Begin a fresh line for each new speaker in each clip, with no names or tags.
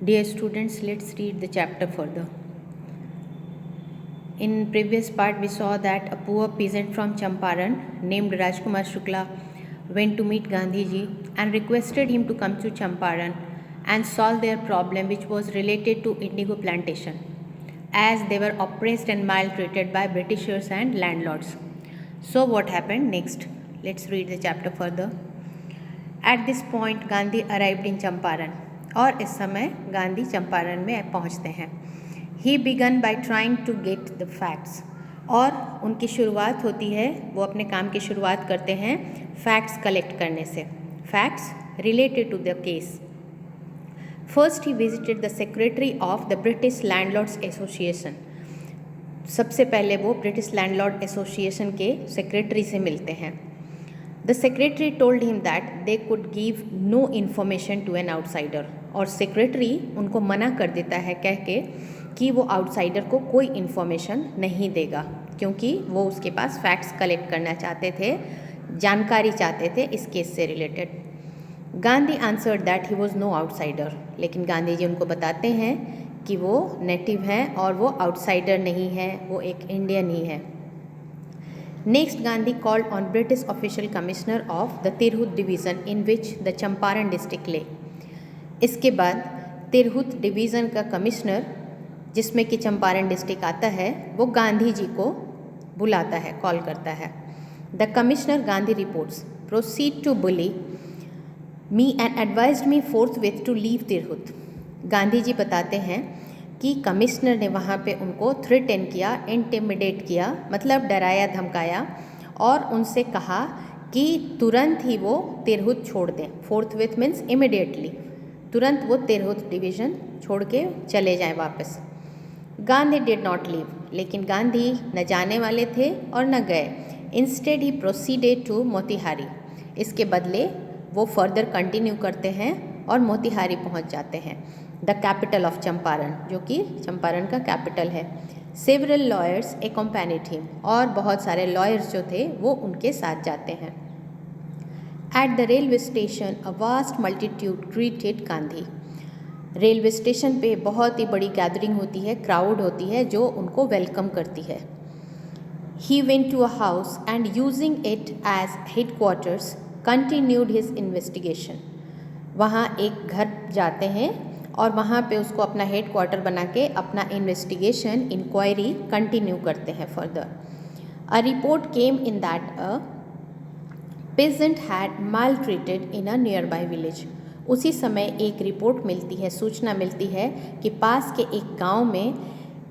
Dear students, let's read the chapter further. In previous part, we saw that a poor peasant from Champaran named Rajkumar Shukla went to meet Gandhiji and requested him to come to Champaran and solve their problem, which was related to indigo plantation, as they were oppressed and maltreated by Britishers and landlords. So what happened next? Let's read the chapter further. At this point, Gandhi arrived in Champaran, और इस समय गांधी चंपारण में पहुंचते हैं. He began by trying to get the facts, और उनकी शुरुआत होती है, वो अपने काम की शुरुआत करते हैं फैक्ट्स कलेक्ट करने से, facts related to the case. First he visited the secretary of the British landlords association. सबसे पहले वो ब्रिटिश लैंडलॉर्ड एसोसिएशन के सेक्रेटरी से मिलते हैं. The secretary told him that they could give no information to an outsider. और secretary उनको मना कर देता है कह के कि वो आउटसाइडर को कोई इन्फॉर्मेशन नहीं देगा, क्योंकि वो उसके पास फैक्ट्स कलेक्ट करना चाहते थे, जानकारी चाहते थे इस केस से related. Gandhi answered that he was no outsider. लेकिन गांधी जी उनको बताते हैं कि वो नेटिव हैं और वो आउटसाइडर नहीं है, वो एक इंडियन ही है. Next Gandhi called on British official commissioner of the Tirhut division in which the Champaran district ले. इसके बाद तिरहुत डिवीज़न का कमिश्नर, जिसमें कि चंपारण डिस्ट्रिक्ट आता है, वो गांधी जी को बुलाता है, कॉल करता है. The commissioner Gandhi reports proceed to bully me and advised me forthwith to leave Tirhut. Gandhi ji बताते हैं कि कमिश्नर ने वहाँ पे उनको थ्रेटन किया, इंटिमिडेट किया, मतलब डराया धमकाया, और उनसे कहा कि तुरंत ही वो तिरहुत छोड़ दें. फोर्थविथ मीन्स इमिडिएटली, तुरंत वो तिरहुत डिवीज़न छोड़ के चले जाएं वापस. Gandhi did not leave. लेकिन गांधी न जाने वाले थे और न गए. Instead he proceeded to Motihari. इसके बदले वो फर्दर कंटिन्यू करते हैं और मोतिहारी पहुंच जाते हैं, द कैपिटल ऑफ चंपारण, जो कि चंपारण का कैपिटल है. Several lawyers accompanied him. और बहुत सारे लॉयर्स जो थे वो उनके साथ जाते हैं. At the railway station a vast multitude greeted Gandhi. Railway station पे बहुत ही बड़ी गैदरिंग होती है, क्राउड होती है जो उनको वेलकम करती है. He went to a house and using it as headquarters continued his investigation. वहाँ एक घर जाते हैं और वहाँ पे उसको अपना हेड क्वार्टर बना के अपना इन्वेस्टिगेशन, इंक्वायरी कंटिन्यू करते हैं further. A report came in that a peasant had maltreated in a nearby village. उसी समय एक रिपोर्ट मिलती है, सूचना मिलती है कि पास के एक गांव में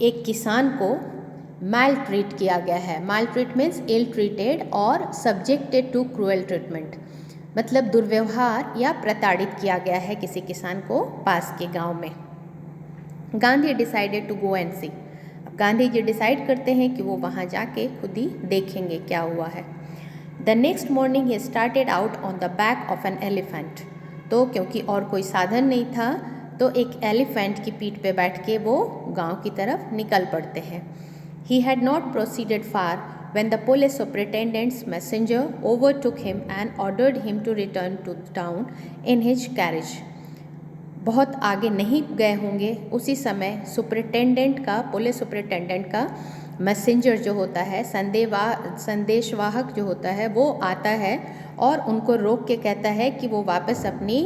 एक किसान को मालट्रीट किया गया है. मालट्रीट मीन्स इल ट्रीटेड और सब्जेक्टेड टू क्रूएल ट्रीटमेंट, मतलब दुर्व्यवहार या प्रताड़ित किया गया है किसी किसान को पास के गांव में. Gandhi decided to go and see. अब गांधी जी डिसाइड करते हैं कि वो वहाँ जाके खुद ही देखेंगे क्या हुआ है. The next morning he started out on the back of an elephant. तो क्योंकि और कोई साधन नहीं था तो एक एलिफेंट की पीठ पे बैठ के वो गांव की तरफ निकल पड़ते हैं. He had not proceeded far when the police superintendent's messenger overtook him and ordered him to return to town in his carriage. बहुत आगे नहीं गए होंगे उसी समय सुपरिटेंडेंट का, पुलिस सुपरिटेंडेंट का मैसेंजर जो होता है, संदेशवाहक जो होता है, वो आता है और उनको रोक के कहता है कि वो वापस अपनी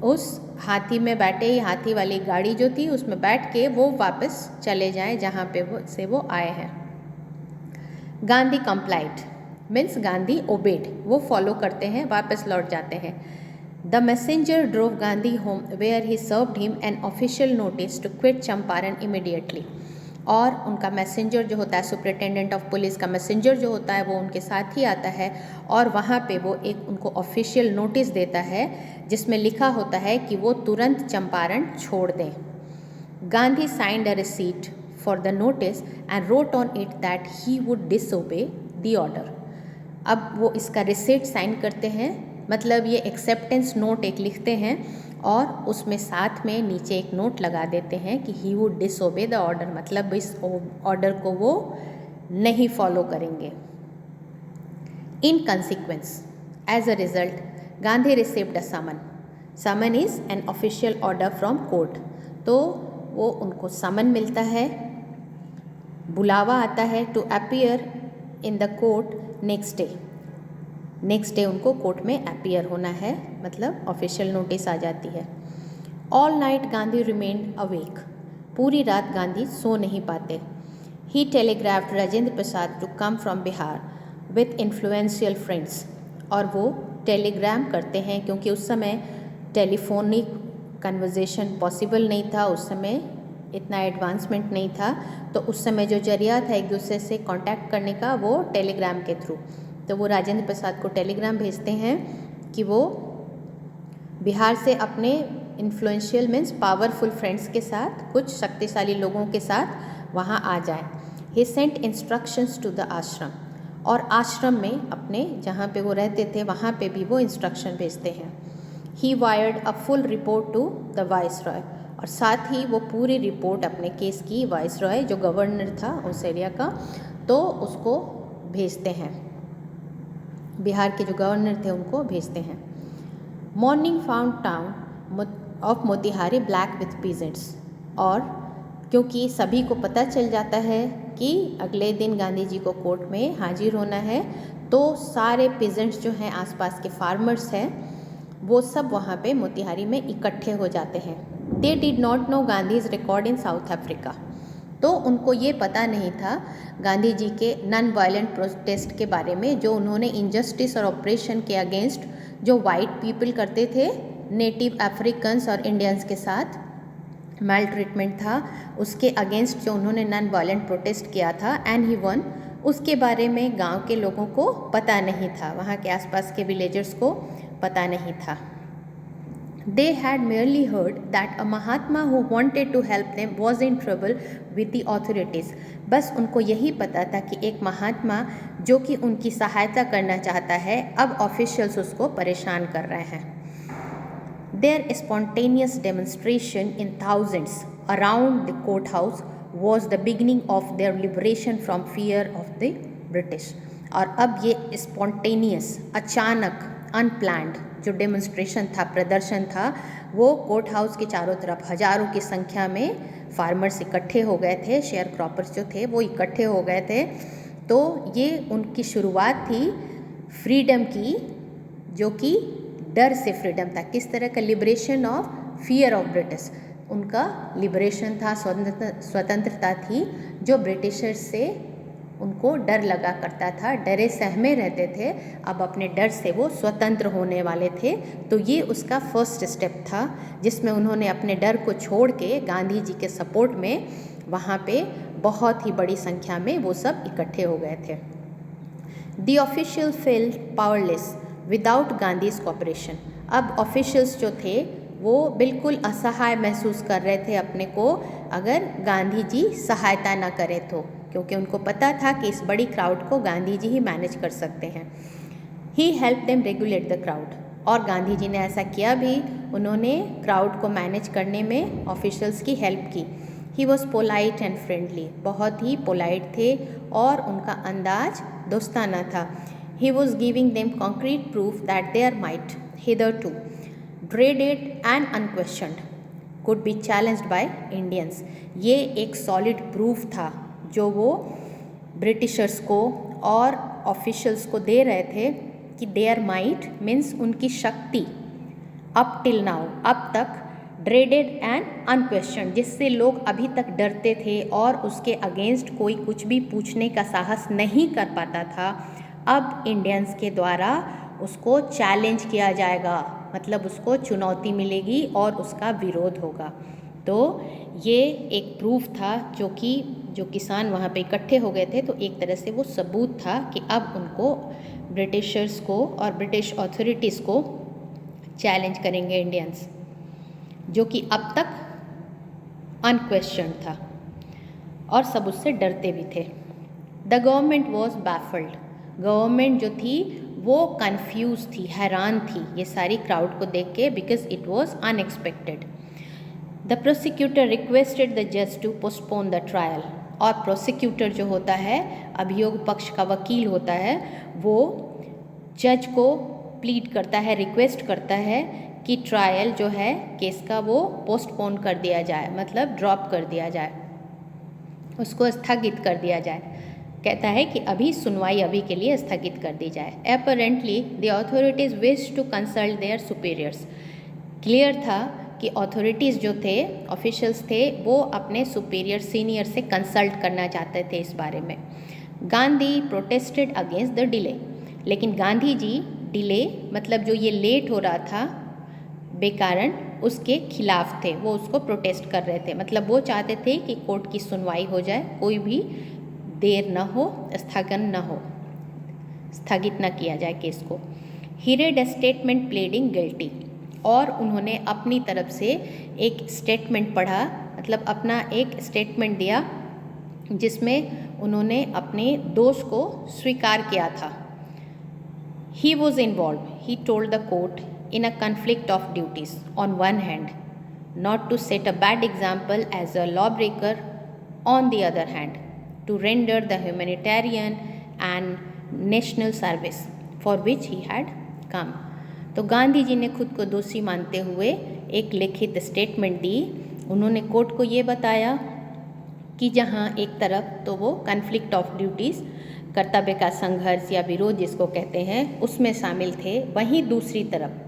उस हाथी में बैठे, हाथी वाली गाड़ी जो थी उसमें बैठ के वो वापस चले जाएं जहाँ पे वो आए हैं. Gandhi complied means Gandhi obeyed, वो फॉलो करते हैं, वापस लौट जाते हैं. The messenger drove Gandhi home where he served him an official notice to quit Champaran immediately. और उनका मैसेंजर जो होता है, सुपरिटेंडेंट ऑफ पुलिस का मैसेंजर जो होता है, वो उनके साथ ही आता है और वहाँ पे वो एक उनको ऑफिशियल नोटिस देता है जिसमें लिखा होता है कि वो तुरंत चंपारण छोड़ दें. Gandhi signed a receipt for the notice and wrote on it that he would disobey the order. अब वो इसका रिसीट साइन करते हैं, मतलब ये एक्सेप्टेंस नोट एक लिखते हैं और उसमें साथ में नीचे एक नोट लगा देते हैं कि he would disobey the order, मतलब इस ऑर्डर को वो नहीं फॉलो करेंगे. In consequence, as a result, Gandhi received a summon. Summon is an official order from court. तो वो उनको समन मिलता है, बुलावा आता है to appear in the court next day उनको कोर्ट में अपीयर होना है, मतलब ऑफिशियल नोटिस आ जाती है। All night Gandhi remained awake, पूरी रात गांधी सो नहीं पाते। He telegraphed Rajendra Prasad to come from Bihar with influential friends, और वो टेलीग्राम करते हैं क्योंकि उस समय टेलीफोनिक कन्वर्जेशन पॉसिबल नहीं था, उस समय इतना एडवांसमेंट नहीं था, तो उस समय जो जरिया था एक दूसरे से कांटेक्ट करने का वो टेलीग्राम के थ्रू। तो वो राजेंद्र प्रसाद को टेलीग्राम भेजते हैं कि वो बिहार से अपने इन्फ्लुएंशियल मीन्स पावरफुल फ्रेंड्स के साथ, कुछ शक्तिशाली लोगों के साथ वहाँ आ जाए। ही सेंट इंस्ट्रक्शंस टू द आश्रम, और आश्रम में अपने जहाँ पे वो रहते थे वहाँ पे भी वो इंस्ट्रक्शन भेजते हैं। He wired a full report to the viceroy, और साथ ही वो पूरी रिपोर्ट अपने केस की वाइसरॉय जो गवर्नर था उस एरिया का, तो उसको भेजते हैं, बिहार के जो गवर्नर थे उनको भेजते हैं। Morning found town of Motihari black with peasants, और क्योंकि सभी को पता चल जाता है कि अगले दिन गांधी जी को कोर्ट में हाजिर होना है, तो सारे पीजेंट्स जो हैं आसपास के फार्मर्स हैं वो सब वहाँ पे मोतिहारी में इकट्ठे हो जाते हैं। They did not know Gandhi's record in south Africa, तो उनको ये पता नहीं था गांधी जी के नॉन वायलेंट प्रोटेस्ट के बारे में, जो उन्होंने इनजस्टिस और ऑपरेशन के अगेंस्ट जो वाइट पीपल करते थे नेटिव अफ्रीकन्स और इंडियंस के साथ मेल ट्रीटमेंट था, उसके अगेंस्ट जो उन्होंने नॉन वायलेंट प्रोटेस्ट किया था एंड ही वन, उसके बारे में गांव के लोगों को पता नहीं था, वहाँ के आसपास के विलेजर्स को पता नहीं था। They had merely heard that a Mahatma who wanted to help them was in trouble with the authorities. बस उनको यही पता था कि एक महात्मा जो कि उनकी सहायता करना चाहता है, अब ऑफिशियल्स उसको परेशान कर रहे हैं। Their spontaneous demonstration in thousands around the courthouse was the beginning of their liberation from fear of the British. और अब ये स्पॉन्टेनियस, अचानक, अनप्लान्ड जो डेमोन्स्ट्रेशन था, प्रदर्शन था, वो कोर्ट हाउस के चारों तरफ हजारों की संख्या में फार्मर्स इकट्ठे हो गए थे, शेयर क्रॉपर्स जो थे वो इकट्ठे हो गए थे। तो ये उनकी शुरुआत थी फ्रीडम की, जो कि डर से फ्रीडम था, किस तरह का liberation of fear of British, उनका लिबरेशन था, स्वतंत्रता थी जो ब्रिटिशर्स से उनको डर लगा करता था, डरे सहमे रहते थे, अब अपने डर से वो स्वतंत्र होने वाले थे। तो ये उसका फर्स्ट स्टेप था जिसमें उन्होंने अपने डर को छोड़ के गांधी जी के सपोर्ट में वहाँ पे बहुत ही बड़ी संख्या में वो सब इकट्ठे हो गए थे। The official failed powerless without Gandhi's cooperation, अब ऑफिशियल्स जो थे वो बिल्कुल असहाय महसूस कर रहे थे अपने को, अगर गांधी जी सहायता ना करें तो, क्योंकि उनको पता था कि इस बड़ी क्राउड को गांधी जी ही मैनेज कर सकते हैं। He help them regulate the crowd, और गांधी जी ने ऐसा किया भी, उन्होंने क्राउड को मैनेज करने में ऑफिशियल्स की हेल्प की। He was polite and friendly, बहुत ही पोलाइट थे और उनका अंदाज दोस्ताना था। He was giving them concrete proof that their might hitherto dreaded and unquestioned could be challenged by Indians, ये एक सॉलिड प्रूफ था जो वो ब्रिटिशर्स को और ऑफिशियल्स को दे रहे थे कि देयर माइट मीन्स उनकी शक्ति, अप टिल नाउ, अब तक, ड्रेडेड एंड अनक्वेश्चन, जिससे लोग अभी तक डरते थे और उसके अगेंस्ट कोई कुछ भी पूछने का साहस नहीं कर पाता था, अब इंडियंस के द्वारा उसको चैलेंज किया जाएगा, मतलब उसको चुनौती मिलेगी और उसका विरोध होगा। तो ये एक प्रूफ था जो किसान वहाँ पे इकट्ठे हो गए थे, तो एक तरह से वो सबूत था कि अब उनको ब्रिटिशर्स को और ब्रिटिश अथॉरिटीज़ को चैलेंज करेंगे इंडियंस, जो कि अब तक अनक्वेश्चन था और सब उससे डरते भी थे। The government was baffled, government जो थी वो कंफ्यूज थी, हैरान थी ये सारी क्राउड को देख के, because it was unexpected. The prosecutor requested the जज टू पोस्टपोन द ट्रायल, और प्रोसिक्यूटर जो होता है, अभियोग पक्ष का वकील होता है, वो जज को प्लीड करता है, रिक्वेस्ट करता है कि ट्रायल जो है केस का वो पोस्टपोन कर दिया जाए, मतलब ड्रॉप कर दिया जाए, उसको स्थगित कर दिया जाए। कहता है कि अभी सुनवाई अभी के लिए स्थगित कर दी जाए। Apparently the authorities wish to consult their superiors. Clear था कि अथॉरिटीज़ जो थे, ऑफिशियल्स थे, वो अपने सुपीरियर सीनियर से कंसल्ट करना चाहते थे इस बारे में। Gandhi protested against the delay, लेकिन गांधी जी डिले मतलब जो ये लेट हो रहा था बेकारण, उसके खिलाफ थे, वो उसको प्रोटेस्ट कर रहे थे। मतलब वो चाहते थे कि कोर्ट की सुनवाई हो जाए, कोई भी देर न हो, स्थगन न हो, स्थगित न किया जाए केस को। He read a statement pleading guilty, और उन्होंने अपनी तरफ से एक स्टेटमेंट पढ़ा, मतलब अपना एक स्टेटमेंट दिया जिसमें उन्होंने अपने दोष को स्वीकार किया था। He was involved, he told the court, in a conflict of duties. On one hand, not to set a bad example as a lawbreaker, on the other hand, to render the humanitarian and national service for which he had come. तो गांधी जी ने खुद को दोषी मानते हुए एक लिखित statement दी। उन्होंने कोर्ट को ये बताया कि जहाँ एक तरफ तो वो कन्फ्लिक्ट ऑफ ड्यूटीज़, कर्तव्य का संघर्ष या विरोध जिसको कहते हैं, उसमें शामिल थे, वहीं दूसरी तरफ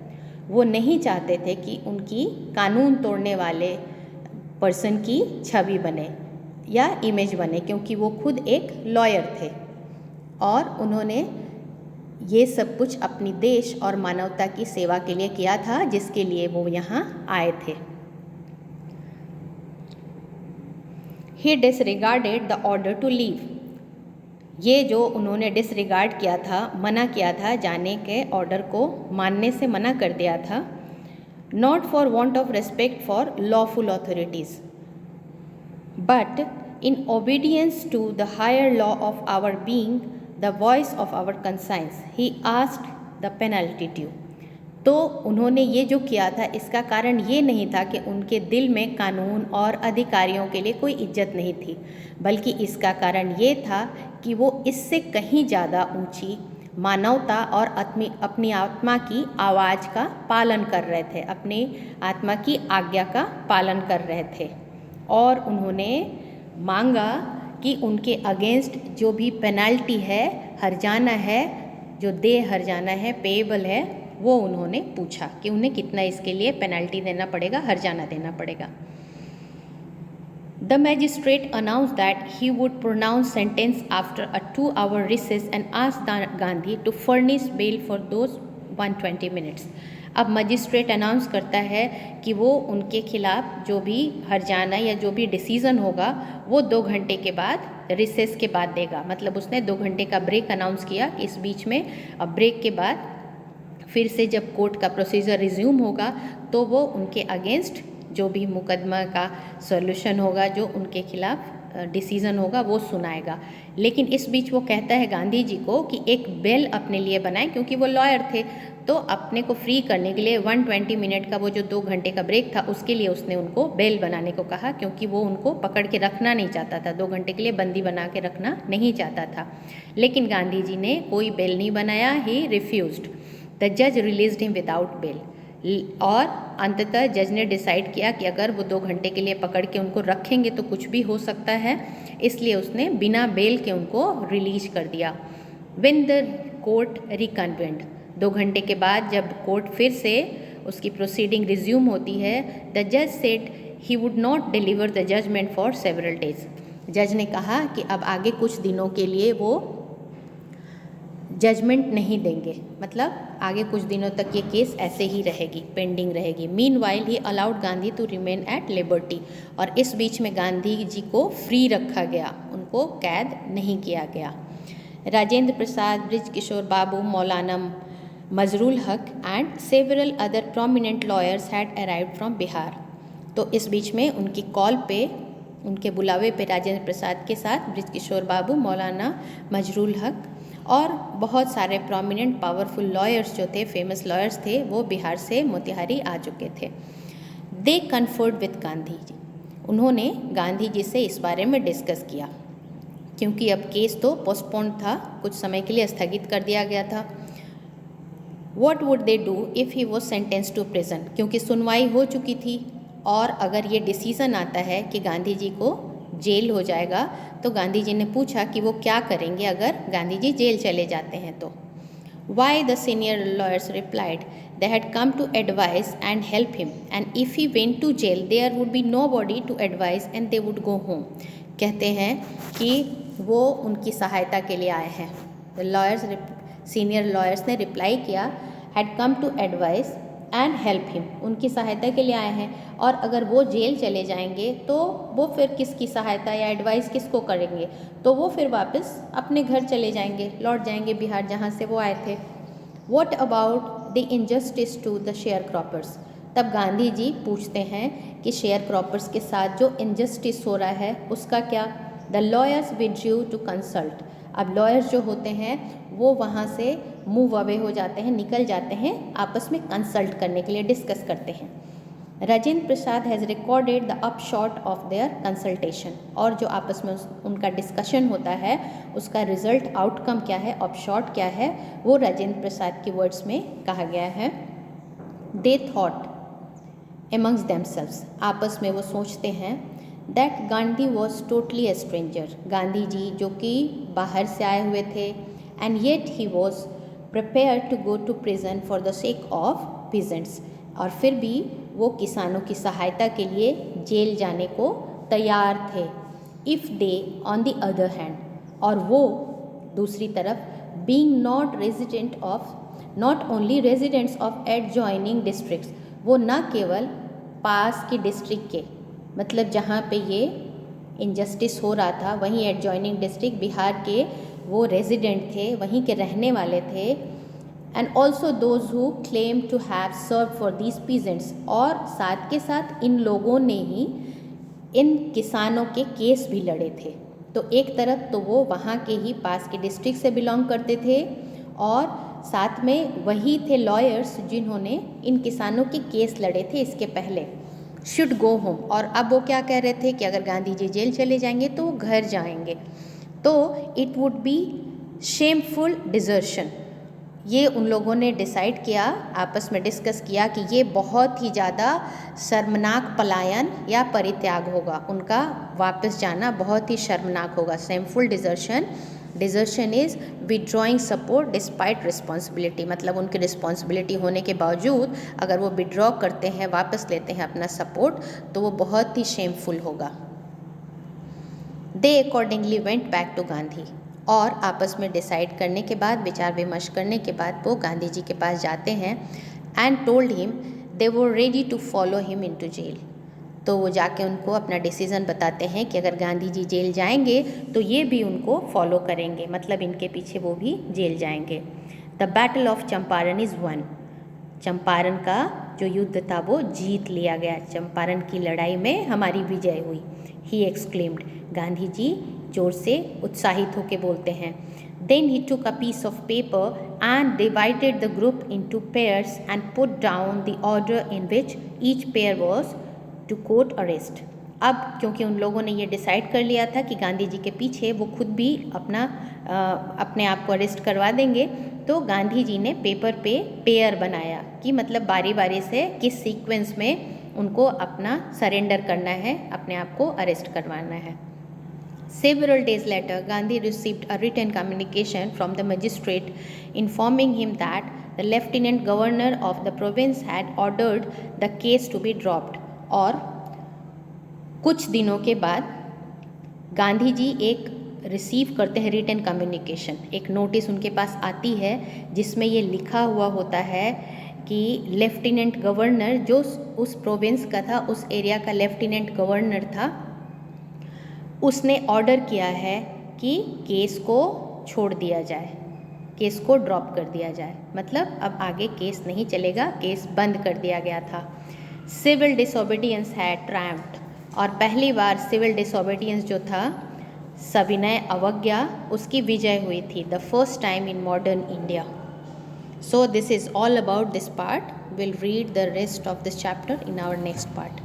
वो नहीं चाहते थे कि उनकी कानून तोड़ने वाले पर्सन की छवि बने या इमेज बने, क्योंकि वो खुद एक लॉयर थे और उन्होंने ये सब कुछ अपनी देश और मानवता की सेवा के लिए किया था, जिसके लिए वो यहाँ आए थे। He disregarded the order to leave. ये जो उन्होंने डिसरिगार्ड किया था, मना किया था, जाने के ऑर्डर को मानने से मना कर दिया था। Not for want of respect for lawful authorities but in obedience to the higher law of our being the voice of our conscience he asked the penalty due. तो उन्होंने ये जो किया था, इसका कारण ये नहीं था कि उनके दिल में कानून और अधिकारियों के लिए कोई इज्जत नहीं थी, बल्कि इसका कारण ये था कि वो इससे कहीं ज़्यादा ऊंची मानवता और अपनी आत्मा की आवाज़ का पालन कर रहे थे, अपनी आत्मा की आज्ञा का पालन कर रहे थे। और उन्होंने मांगा कि उनके अगेंस्ट जो भी पेनल्टी है, हर्जाना है, जो देय हर्जाना है, पेएबल है, वो उन्होंने पूछा कि उन्हें कितना इसके लिए पेनल्टी देना पड़ेगा, हर्जाना देना पड़ेगा। The magistrate announced that he would pronounce sentence after a 2-hour recess and asked Gandhi to furnish bail for those 120 minutes. अब मजिस्ट्रेट अनाउंस करता है कि वो उनके खिलाफ जो भी हर्जाना या जो भी डिसीज़न होगा वो 2 घंटे के बाद, रिसेस के बाद देगा। मतलब उसने 2 घंटे का ब्रेक अनाउंस किया। इस बीच में अब ब्रेक के बाद फिर से जब कोर्ट का प्रोसीजर रिज्यूम होगा तो वो उनके अगेंस्ट जो भी मुकदमा का सॉल्यूशन होगा, जो उनके खिलाफ डिसीज़न होगा, वो सुनाएगा। लेकिन इस बीच वो कहता है गांधी जी को कि एक बेल अपने लिए बनाए, क्योंकि वो लॉयर थे, तो अपने को फ्री करने के लिए 120 मिनट का वो जो 2 घंटे का ब्रेक था, उसके लिए उसने उनको बेल बनाने को कहा, क्योंकि वो उनको पकड़ के रखना नहीं चाहता था, 2 घंटे के लिए बंदी बना के रखना नहीं चाहता था। लेकिन गांधी जी ने कोई बेल नहीं बनाया, ही रिफ्यूज्ड। द जज रिलीज्ड हिम विदाउट बेल। और अंततः जज ने डिसाइड किया कि अगर वो 2 घंटे के लिए पकड़ के उनको रखेंगे तो कुछ भी हो सकता है, इसलिए उसने बिना बेल के उनको रिलीज कर दिया। व्हेन द कोर्ट रिकन्वेंड, 2 घंटे के बाद जब कोर्ट फिर से उसकी प्रोसीडिंग रिज्यूम होती है, द जज said he would not deliver the judgement for several days. जज ने कहा कि अब आगे कुछ दिनों के लिए वो जजमेंट नहीं देंगे, मतलब आगे कुछ दिनों तक ये केस ऐसे ही रहेगी, पेंडिंग रहेगी। Meanwhile he allowed Gandhi to remain at liberty, और इस बीच में गांधी जी को फ्री रखा गया, उनको कैद नहीं किया गया। राजेंद्र प्रसाद, ब्रिज किशोर बाबू, मौलाना मजरूल हक and several other prominent lawyers had arrived from Bihar. तो इस बीच में उनकी कॉल पे, उनके बुलावे पे राजेंद्र प्रसाद के साथ ब्रिज किशोर बाबू, मौलाना मजरूल हक और बहुत सारे प्रोमिनेंट पावरफुल लॉयर्स जो थे, फेमस लॉयर्स थे, वो बिहार से मोतिहारी आ चुके थे। दे कन्फर्ड विद गांधी जी, उन्होंने गांधी जी से इस बारे में डिस्कस किया, क्योंकि अब केस तो पोस्टपोन था, कुछ समय के लिए स्थगित कर दिया गया था। What would they do if he was sentence to prison, क्योंकि सुनवाई हो चुकी थी और अगर ये डिसीज़न आता है कि गांधी जी को जेल हो जाएगा, तो गांधी जी ने पूछा कि वो क्या करेंगे अगर गांधी जी जेल चले जाते हैं तो. Why, the senior lawyers replied, they had come to advise and help him, and if he went to jail there would be nobody to advise and they would go home. कहते हैं कि वो उनकी सहायता के लिए आए हैं. The lawyers, senior lawyers ने रिप्लाई किया, had come to advise and help him, उनकी सहायता के लिए आए हैं, और अगर वो जेल चले जाएंगे तो वो फिर किसकी सहायता या एडवाइस किसको करेंगे, तो वो फिर वापस अपने घर चले जाएंगे, लौट जाएंगे बिहार जहाँ से वो आए थे. What about the injustice to the sharecroppers? तब गांधी जी पूछते हैं कि शेयर क्रॉपर्स के साथ जो इनजस्टिस हो रहा है उसका क्या. The lawyers withdrew to consult. अब लॉयर्स जो होते हैं वो वहाँ से मूव अवे हो जाते हैं, निकल जाते हैं, आपस में कंसल्ट करने के लिए डिस्कस करते हैं. Rajendra Prasad has recorded the upshot of their consultation, और जो आपस में उनका डिस्कशन होता है उसका रिजल्ट आउटकम क्या है, अपशॉट क्या है, वो राजेंद्र प्रसाद की वर्ड्स में कहा गया है. दे थॉट एमंग्स देमसेल्व्स, आपस में वो सोचते हैं, that Gandhi was totally a stranger, Gandhi ji जो कि बाहर से आए हुए थे, and yet he was prepare to go to prison for the sake of peasants, और फिर भी वो किसानों की सहायता के लिए जेल जाने को तैयार थे. If they on the other hand, और वो दूसरी तरफ being not only residents of adjoining districts, वो न केवल पास की डिस्ट्रिक्ट के, मतलब जहाँ पे ये इनजस्टिस हो रहा था वहीं एडजॉइनिंग डिस्ट्रिक्ट बिहार के वो रेजिडेंट थे, वहीं के रहने वाले थे, and also those who claim to have serve for these peasants, और साथ के साथ इन लोगों ने ही इन किसानों के केस भी लड़े थे. तो एक तरफ तो वो वहाँ के ही पास के डिस्ट्रिक्ट से बिलोंग करते थे और साथ में वही थे लॉयर्स जिन्होंने इन किसानों के केस लड़े थे इसके पहले. शुड गो होम, और अब वो क्या कह रहे थे कि अगर गांधी जी जेल चले जाएंगे तो वो घर जाएंगे, तो it would be shameful desertion. ये उन लोगों ने डिसाइड किया, आपस में डिस्कस किया कि ये बहुत ही ज़्यादा शर्मनाक पलायन या परित्याग होगा, उनका वापस जाना बहुत ही शर्मनाक होगा. Shameful desertion, desertion is withdrawing support despite responsibility, मतलब उनकी रिस्पॉन्सिबिलिटी होने के बावजूद अगर वो विड्रॉ करते हैं, वापस लेते हैं अपना सपोर्ट, तो वो बहुत ही शेमफुल होगा. They accordingly went back to Gandhi, और आपस में डिसाइड करने के बाद, विचार विमर्श करने के बाद वो गांधी जी के पास जाते हैं. And told him they were ready to follow him into jail, तो वो जाके उनको अपना डिसीज़न बताते हैं कि अगर गांधी जी जेल जाएंगे तो ये भी उनको फॉलो करेंगे, मतलब इनके पीछे वो भी जेल जाएंगे. The battle of Champaran is one, Champaran का जो युद्ध था वो जीत लिया गया, चंपारण की लड़ाई में हमारी विजय हुई. ही एक्सक्लेम्ड, गांधी जी जोर से उत्साहित होकर बोलते हैं. Then he took a piece of paper and divided the group into pairs and put down the order in which each pair was to court arrest. अब क्योंकि उन लोगों ने ये डिसाइड कर लिया था कि गांधी जी के पीछे वो खुद भी अपने आप को अरेस्ट करवा देंगे, तो गांधी जी ने पेपर पे पेयर बनाया कि मतलब बारी बारी से किस सीक्वेंस में उनको अपना सरेंडर करना है, अपने आप को अरेस्ट करवाना है. Several days later, Gandhi received a written communication from the magistrate informing him that the lieutenant governor of the province had ordered the case to be dropped. और कुछ दिनों के बाद गांधी जी एक रिसीव करते हैं रिटन कम्युनिकेशन, एक नोटिस उनके पास आती है जिसमें ये लिखा हुआ होता है कि लेफ्टिनेंट गवर्नर जो उस प्रोविंस का था, उस एरिया का लेफ्टिनेंट गवर्नर था, उसने ऑर्डर किया है कि केस को छोड़ दिया जाए, केस को ड्रॉप कर दिया जाए, मतलब अब आगे केस नहीं चलेगा, केस बंद कर दिया गया था. सिविल डिसोबीडियंस है ट्रायम्फ्ड, और पहली बार सिविल डिसोबीडियंस जो था, सविनय अवज्ञा, उसकी विजय हुई थी. The first time in modern India. So this is all about this part. Will read the rest of this chapter in our next part.